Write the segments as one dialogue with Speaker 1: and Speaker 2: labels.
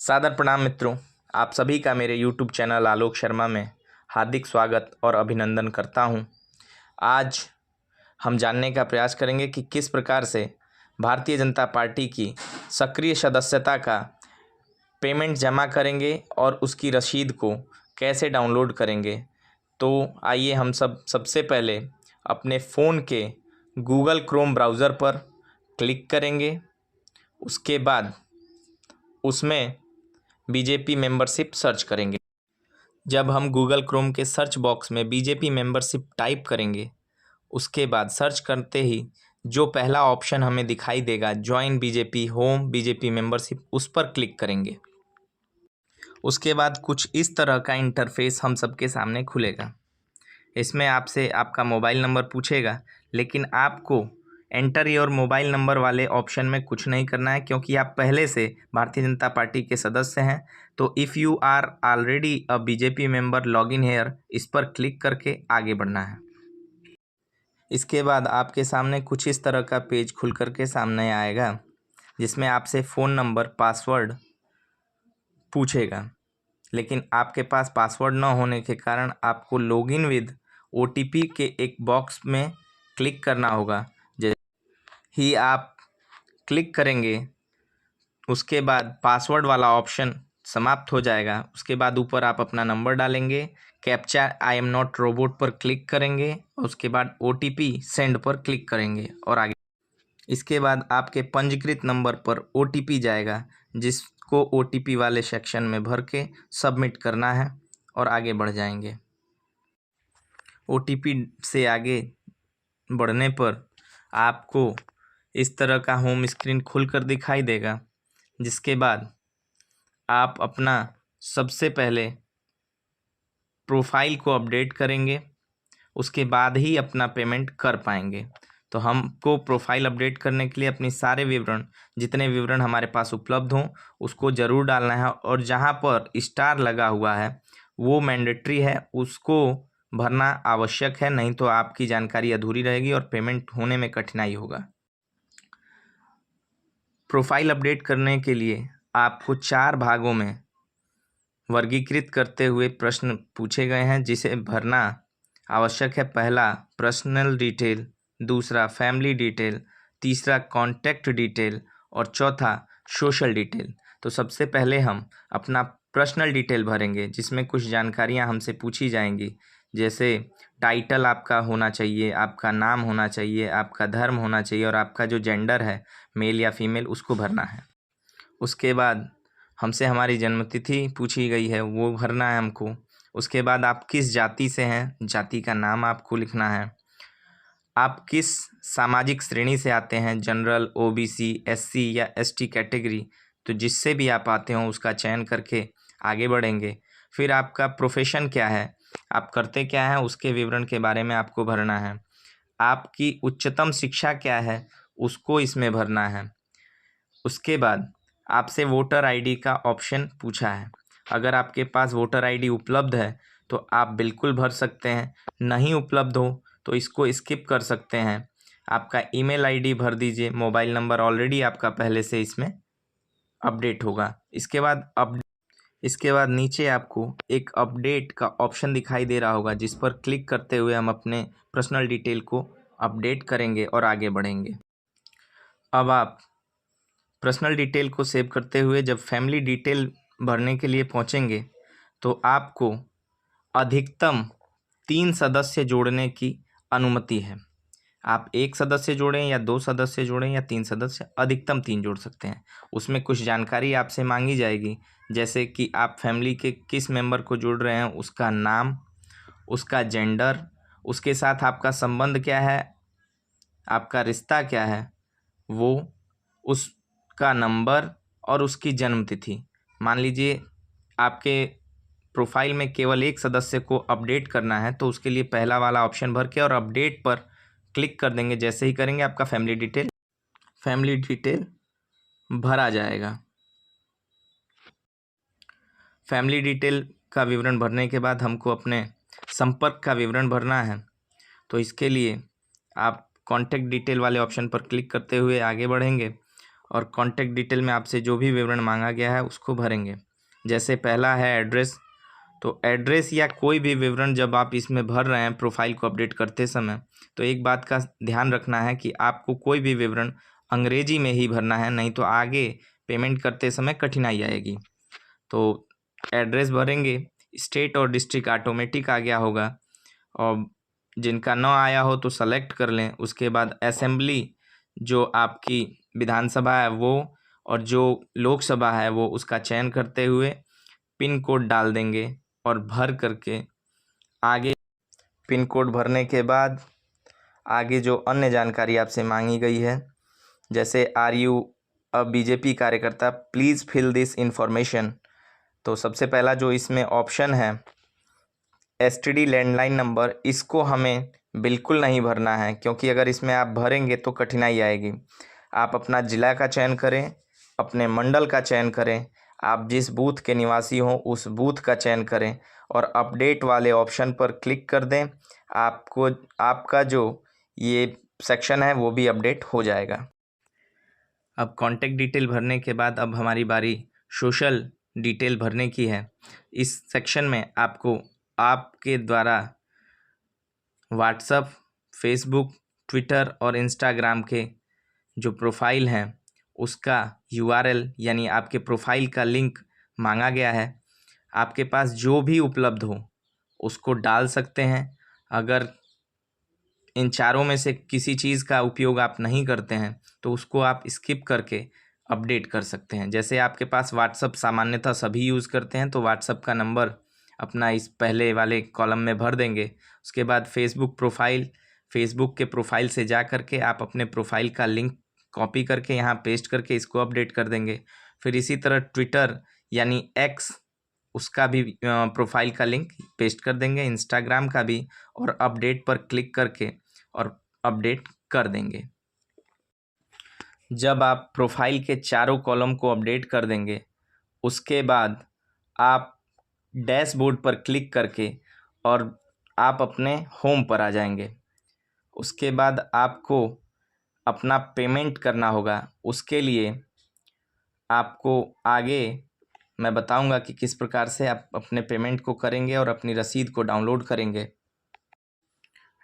Speaker 1: सादर प्रणाम मित्रों, आप सभी का मेरे YouTube चैनल आलोक शर्मा में हार्दिक स्वागत और अभिनंदन करता हूं। आज हम जानने का प्रयास करेंगे कि किस प्रकार से भारतीय जनता पार्टी की सक्रिय सदस्यता का पेमेंट जमा करेंगे और उसकी रसीद को कैसे डाउनलोड करेंगे। तो आइए हम सबसे पहले अपने फ़ोन के गूगल क्रोम ब्राउज़र पर क्लिक करेंगे। उसके बाद उसमें बीजेपी मेंबरशिप सर्च करेंगे। जब हम गूगल क्रोम के सर्च बॉक्स में बीजेपी मेंबरशिप टाइप करेंगे, उसके बाद सर्च करते ही जो पहला ऑप्शन हमें दिखाई देगा join BJP home BJP membership, उस पर क्लिक करेंगे। उसके बाद कुछ इस तरह का इंटरफेस हम सबके सामने खुलेगा। इसमें आपसे आपका मोबाइल नंबर पूछेगा, लेकिन आपको एंटर योर मोबाइल नंबर वाले ऑप्शन में कुछ नहीं करना है, क्योंकि आप पहले से भारतीय जनता पार्टी के सदस्य हैं। तो if you are already a BJP member log in here, इस पर क्लिक करके आगे बढ़ना है। इसके बाद आपके सामने कुछ इस तरह का पेज खुल करके सामने आएगा, जिसमें आपसे फ़ोन नंबर पासवर्ड पूछेगा, लेकिन आपके पास पासवर्ड न होने के कारण आपको लॉगिन विद OTP के एक बॉक्स में क्लिक करना होगा। ही आप क्लिक करेंगे, उसके बाद पासवर्ड वाला ऑप्शन समाप्त हो जाएगा। उसके बाद ऊपर आप अपना नंबर डालेंगे, captcha I am not robot पर क्लिक करेंगे और उसके बाद OTP सेंड पर क्लिक करेंगे और आगे। इसके बाद आपके पंजीकृत नंबर पर OTP जाएगा, जिसको OTP वाले सेक्शन में भर के सबमिट करना है और आगे बढ़ जाएंगे। OTP से आगे बढ़ने पर आपको इस तरह का होम स्क्रीन खुलकर दिखाई देगा, जिसके बाद आप अपना सबसे पहले प्रोफाइल को अपडेट करेंगे, उसके बाद ही अपना पेमेंट कर पाएंगे। तो हमको प्रोफाइल अपडेट करने के लिए अपनी सारे विवरण, जितने विवरण हमारे पास उपलब्ध हों, उसको ज़रूर डालना है और जहां पर स्टार लगा हुआ है वो मैंडेटरी है, उसको भरना आवश्यक है, नहीं तो आपकी जानकारी अधूरी रहेगी और पेमेंट होने में कठिनाई होगा। प्रोफाइल अपडेट करने के लिए आपको 4 भागों में वर्गीकृत करते हुए प्रश्न पूछे गए हैं, जिसे भरना आवश्यक है। पहला पर्सनल डिटेल, दूसरा फैमिली डिटेल, तीसरा कॉन्टैक्ट डिटेल और चौथा सोशल डिटेल। तो सबसे पहले हम अपना पर्सनल डिटेल भरेंगे, जिसमें कुछ जानकारियां हमसे पूछी जाएंगी, जैसे टाइटल आपका होना चाहिए, आपका नाम होना चाहिए, आपका धर्म होना चाहिए और आपका जो जेंडर है मेल या फीमेल, उसको भरना है। उसके बाद हमसे हमारी जन्मतिथि पूछी गई है, वो भरना है हमको। उसके बाद आप किस जाति से हैं, जाति का नाम आपको लिखना है। आप किस सामाजिक श्रेणी से आते हैं, जनरल, OBC, SC या ST कैटेगरी, तो जिससे भी आप आते हों उसका चयन करके आगे बढ़ेंगे। फिर आपका प्रोफेशन क्या है, आप करते क्या हैं, उसके विवरण के बारे में आपको भरना है। आपकी उच्चतम शिक्षा क्या है, उसको इसमें भरना है। उसके बाद आपसे वोटर ID का ऑप्शन पूछा है। अगर आपके पास वोटर ID उपलब्ध है तो आप बिल्कुल भर सकते हैं, नहीं उपलब्ध हो तो इसको स्किप कर सकते हैं। आपका ईमेल ID भर दीजिए, मोबाइल नंबर ऑलरेडी आपका पहले से इसमें अपडेट होगा। इसके बाद नीचे आपको एक अपडेट का ऑप्शन दिखाई दे रहा होगा, जिस पर क्लिक करते हुए हम अपने पर्सनल डिटेल को अपडेट करेंगे और आगे बढ़ेंगे। अब आप पर्सनल डिटेल को सेव करते हुए जब फैमिली डिटेल भरने के लिए पहुंचेंगे, तो आपको अधिकतम 3 सदस्य जोड़ने की अनुमति है। आप 1 सदस्य जोड़ें या 2 सदस्य जोड़ें या 3 सदस्य, अधिकतम 3 जोड़ सकते हैं। उसमें कुछ जानकारी आपसे मांगी जाएगी, जैसे कि आप फैमिली के किस मेंबर को जोड़ रहे हैं, उसका नाम, उसका जेंडर, उसके साथ आपका संबंध क्या है, आपका रिश्ता क्या है, वो, उसका नंबर और उसकी जन्मतिथि। मान लीजिए आपके प्रोफाइल में केवल 1 सदस्य को अपडेट करना है, तो उसके लिए पहला वाला ऑप्शन भर के और अपडेट पर क्लिक कर देंगे। जैसे ही करेंगे आपका फैमिली डिटेल भरा जाएगा। फैमिली डिटेल का विवरण भरने के बाद हमको अपने संपर्क का विवरण भरना है। तो इसके लिए आप कॉन्टैक्ट डिटेल वाले ऑप्शन पर क्लिक करते हुए आगे बढ़ेंगे। और कॉन्टैक्ट डिटेल में आपसे जो भी विवरण मांगा गया है उसको भरेंगे। जैसे पहला है एड्रेस, तो एड्रेस या कोई भी विवरण जब आप इसमें भर रहे हैं प्रोफाइल को अपडेट करते समय, तो एक बात का ध्यान रखना है कि आपको कोई भी विवरण अंग्रेजी में ही भरना है, नहीं तो आगे पेमेंट करते समय कठिनाई आएगी। तो एड्रेस भरेंगे, स्टेट और डिस्ट्रिक्ट ऑटोमेटिक आ गया होगा, और जिनका न आया हो तो सेलेक्ट कर लें। उसके बाद असेंबली जो आपकी विधानसभा है वो, और जो लोकसभा है वो, उसका चयन करते हुए पिन कोड डाल देंगे और भर करके आगे पिन कोड भरने के बाद आगे जो अन्य जानकारी आपसे मांगी गई है, जैसे आर यू अ बीजेपी कार्यकर्ता, प्लीज़ फिल दिस इंफॉर्मेशन। तो सबसे पहला जो इसमें ऑप्शन है एसटीडी लैंडलाइन नंबर, इसको हमें बिल्कुल नहीं भरना है, क्योंकि अगर इसमें आप भरेंगे तो कठिनाई आएगी। आप अपना ज़िला का चयन करें, अपने मंडल का चयन करें, आप जिस बूथ के निवासी हों उस बूथ का चयन करें और अपडेट वाले ऑप्शन पर क्लिक कर दें। आपको आपका जो ये सेक्शन है वो भी अपडेट हो जाएगा। अब कॉन्टैक्ट डिटेल भरने के बाद अब हमारी बारी सोशल डिटेल भरने की है। इस सेक्शन में आपको आपके द्वारा व्हाट्सएप, फेसबुक, ट्विटर और इंस्टाग्राम के जो प्रोफाइल हैं उसका यूआरएल यानी आपके प्रोफाइल का लिंक मांगा गया है। आपके पास जो भी उपलब्ध हो उसको डाल सकते हैं। अगर इन चारों में से किसी चीज़ का उपयोग आप नहीं करते हैं तो उसको आप स्किप करके अपडेट कर सकते हैं। जैसे आपके पास व्हाट्सएप सामान्यतः सभी यूज़ करते हैं, तो व्हाट्सएप का नंबर अपना इस पहले वाले कॉलम में भर देंगे। उसके बाद फेसबुक प्रोफाइल, फेसबुक के प्रोफाइल से जा करके आप अपने प्रोफाइल का लिंक कॉपी करके यहाँ पेस्ट करके इसको अपडेट कर देंगे। फिर इसी तरह ट्विटर यानी एक्स, उसका भी प्रोफाइल का लिंक पेस्ट कर देंगे, इंस्टाग्राम का भी, और अपडेट पर क्लिक करके और अपडेट कर देंगे। जब आप प्रोफाइल के चारों कॉलम को अपडेट कर देंगे उसके बाद आप डैशबोर्ड पर क्लिक करके और आप अपने होम पर आ जाएंगे। उसके बाद आपको अपना पेमेंट करना होगा। उसके लिए आपको आगे मैं बताऊंगा कि किस प्रकार से आप अपने पेमेंट को करेंगे और अपनी रसीद को डाउनलोड करेंगे।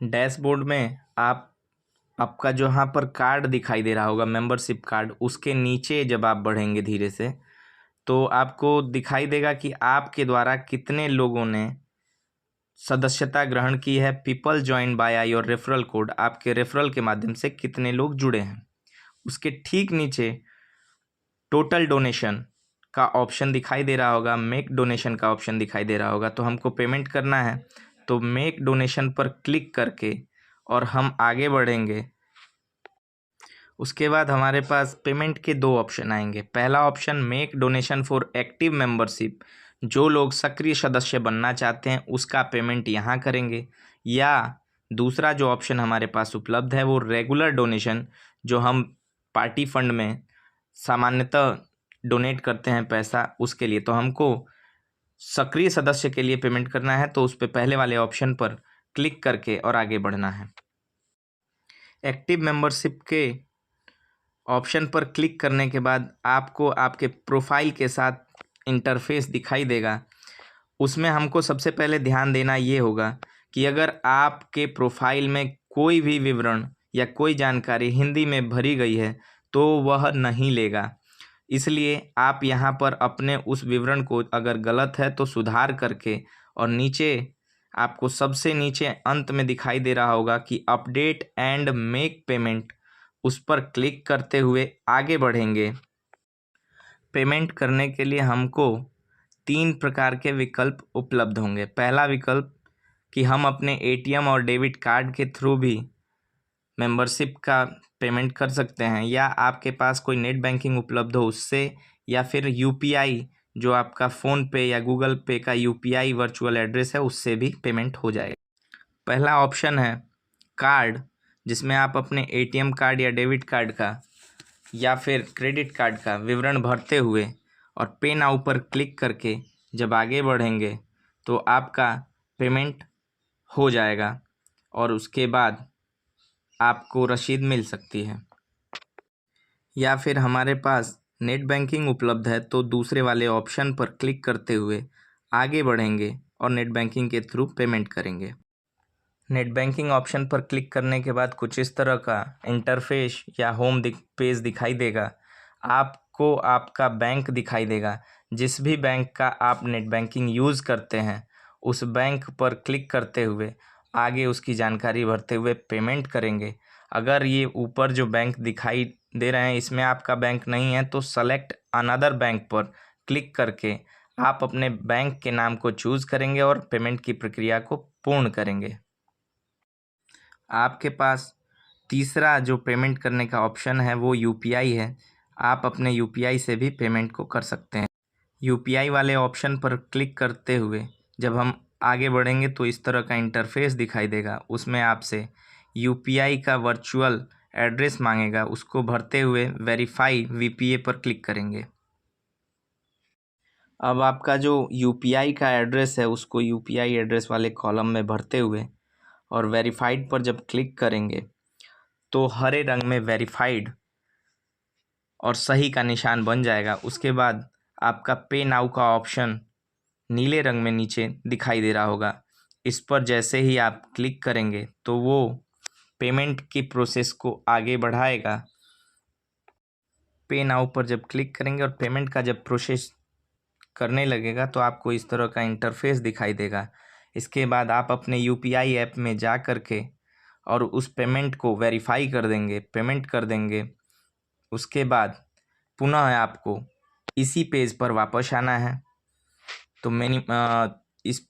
Speaker 1: डैशबोर्ड में आपका जो यहाँ पर कार्ड दिखाई दे रहा होगा, मेंबरशिप कार्ड, उसके नीचे जब आप बढ़ेंगे धीरे से तो आपको दिखाई देगा कि आपके द्वारा कितने लोगों ने सदस्यता ग्रहण की है। People join by your referral code, आपके रेफरल के माध्यम से कितने लोग जुड़े हैं। उसके ठीक नीचे टोटल डोनेशन का ऑप्शन दिखाई दे रहा होगा, मेक डोनेशन का ऑप्शन दिखाई दे रहा होगा। तो हमको पेमेंट करना है तो मेक डोनेशन पर क्लिक करके और हम आगे बढ़ेंगे। उसके बाद हमारे पास पेमेंट के दो ऑप्शन आएंगे। पहला option make donation for active membership, जो लोग सक्रिय सदस्य बनना चाहते हैं उसका पेमेंट यहाँ करेंगे, या दूसरा जो ऑप्शन हमारे पास उपलब्ध है वो रेगुलर डोनेशन, जो हम पार्टी फंड में सामान्यतः डोनेट करते हैं पैसा, उसके लिए। तो हमको सक्रिय सदस्य के लिए पेमेंट करना है तो उस पर पहले वाले ऑप्शन पर क्लिक करके और आगे बढ़ना है। एक्टिव मेंबरशिप के ऑप्शन पर क्लिक करने के बाद आपको आपके प्रोफाइल के साथ इंटरफेस दिखाई देगा। उसमें हमको सबसे पहले ध्यान देना ये होगा कि अगर आपके प्रोफाइल में कोई भी विवरण या कोई जानकारी हिंदी में भरी गई है तो वह नहीं लेगा। इसलिए आप यहाँ पर अपने उस विवरण को अगर गलत है तो सुधार करके, और नीचे आपको सबसे नीचे अंत में दिखाई दे रहा होगा कि अपडेट एंड मेक पेमेंट, उस पर क्लिक करते हुए आगे बढ़ेंगे। पेमेंट करने के लिए हमको 3 प्रकार के विकल्प उपलब्ध होंगे। पहला विकल्प कि हम अपने एटीएम और डेबिट कार्ड के थ्रू भी मेंबरशिप का पेमेंट कर सकते हैं, या आपके पास कोई नेट बैंकिंग उपलब्ध हो उससे, या फिर यूपीआई जो आपका फ़ोनपे या गूगल पे का यूपीआई वर्चुअल एड्रेस है उससे भी पेमेंट हो जाएगा। पहला ऑप्शन है कार्ड, जिसमें आप अपने एटीएम कार्ड या डेबिट कार्ड का या फिर क्रेडिट कार्ड का विवरण भरते हुए और पे नाउ पर क्लिक करके जब आगे बढ़ेंगे तो आपका पेमेंट हो जाएगा और उसके बाद आपको रसीद मिल सकती है। या फिर हमारे पास नेट बैंकिंग उपलब्ध है तो दूसरे वाले ऑप्शन पर क्लिक करते हुए आगे बढ़ेंगे और नेट बैंकिंग के थ्रू पेमेंट करेंगे। नेट बैंकिंग ऑप्शन पर क्लिक करने के बाद कुछ इस तरह का इंटरफेस या होम पेज दिखाई देगा। आपको आपका बैंक दिखाई देगा। जिस भी बैंक का आप नेट बैंकिंग यूज़ करते हैं उस बैंक पर क्लिक करते हुए आगे उसकी जानकारी भरते हुए पेमेंट करेंगे। अगर ये ऊपर जो बैंक दिखाई दे रहे हैं इसमें आपका बैंक नहीं है तो सेलेक्ट अनदर बैंक पर क्लिक करके आप अपने बैंक के नाम को चूज़ करेंगे और पेमेंट की प्रक्रिया को पूर्ण करेंगे। आपके पास तीसरा जो पेमेंट करने का ऑप्शन है वो यूपीआई है। आप अपने यूपीआई से भी पेमेंट को कर सकते हैं। यूपीआई वाले ऑप्शन पर क्लिक करते हुए जब हम आगे बढ़ेंगे तो इस तरह का इंटरफेस दिखाई देगा। उसमें आपसे यूपीआई का वर्चुअल एड्रेस मांगेगा, उसको भरते हुए वेरीफाई वीपीए पर क्लिक करेंगे। अब आपका जो यूपीआई का एड्रेस है उसको यूपीआई एड्रेस वाले कॉलम में भरते हुए और वेरीफाइड पर जब क्लिक करेंगे तो हरे रंग में वेरीफाइड और सही का निशान बन जाएगा। उसके बाद आपका पे नाउ का ऑप्शन नीले रंग में नीचे दिखाई दे रहा होगा। इस पर जैसे ही आप क्लिक करेंगे तो वो पेमेंट की प्रोसेस को आगे बढ़ाएगा। पे नाउ पर जब क्लिक करेंगे और पेमेंट का जब प्रोसेस करने लगेगा तो आपको इस तरह का इंटरफेस दिखाई देगा। इसके बाद आप अपने यूपीआई ऐप में जा कर के और उस पेमेंट को वेरीफाई कर देंगे, पेमेंट कर देंगे। उसके बाद पुनः आपको इसी पेज पर वापस आना है। तो इस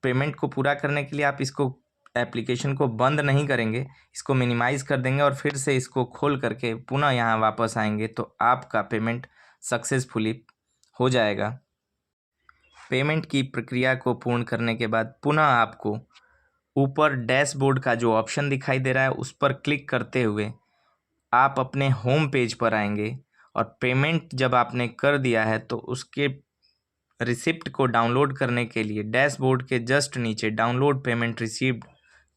Speaker 1: पेमेंट को पूरा करने के लिए आप इसको एप्लीकेशन को बंद नहीं करेंगे, इसको मिनिमाइज़ कर देंगे और फिर से इसको खोल करके पुनः यहाँ वापस आएंगे तो आपका पेमेंट सक्सेसफुली हो जाएगा। पेमेंट की प्रक्रिया को पूर्ण करने के बाद पुनः आपको ऊपर डैशबोर्ड का जो ऑप्शन दिखाई दे रहा है उस पर क्लिक करते हुए आप अपने होम पेज पर आएंगे और पेमेंट जब आपने कर दिया है तो उसके रिसिप्ट को डाउनलोड करने के लिए डैशबोर्ड के जस्ट नीचे download payment received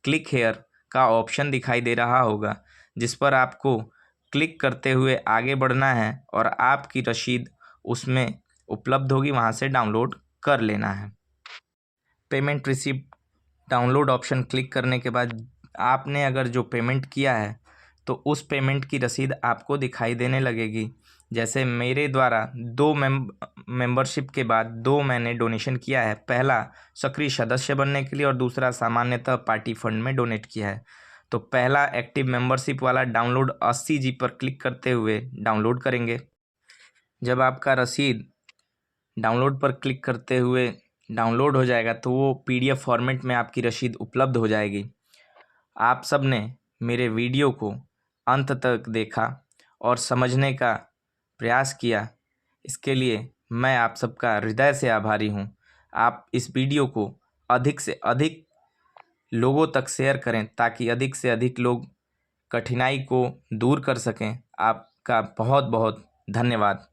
Speaker 1: click here का ऑप्शन दिखाई दे रहा होगा, जिस पर आपको क्लिक करते हुए आगे बढ़ना है और आपकी रसीद उसमें उपलब्ध होगी, वहां से डाउनलोड कर लेना है। Payment receipt download option click करने के बाद आपने अगर जो पेमेंट किया है तो उस पेमेंट की रसीद आपको दिखाई देने लगेगी। जैसे मेरे द्वारा दो मेंबरशिप के बाद दो मैंने डोनेशन किया है। पहला सक्रिय सदस्य बनने के लिए और दूसरा सामान्यतः पार्टी फंड में डोनेट किया है। तो पहला एक्टिव मेंबरशिप वाला डाउनलोड 80G पर क्लिक करते हुए डाउनलोड करेंगे। जब आपका रसीद डाउनलोड पर क्लिक करते हुए डाउनलोड हो जाएगा तो वो PDF फॉर्मेट में आपकी रसीद उपलब्ध हो जाएगी। आप सब ने मेरे वीडियो को अंत तक देखा और समझने का प्रयास किया, इसके लिए मैं आप सबका हृदय से आभारी हूँ। आप इस वीडियो को अधिक से अधिक लोगों तक शेयर करें ताकि अधिक से अधिक लोग कठिनाई को दूर कर सकें। आपका बहुत बहुत धन्यवाद।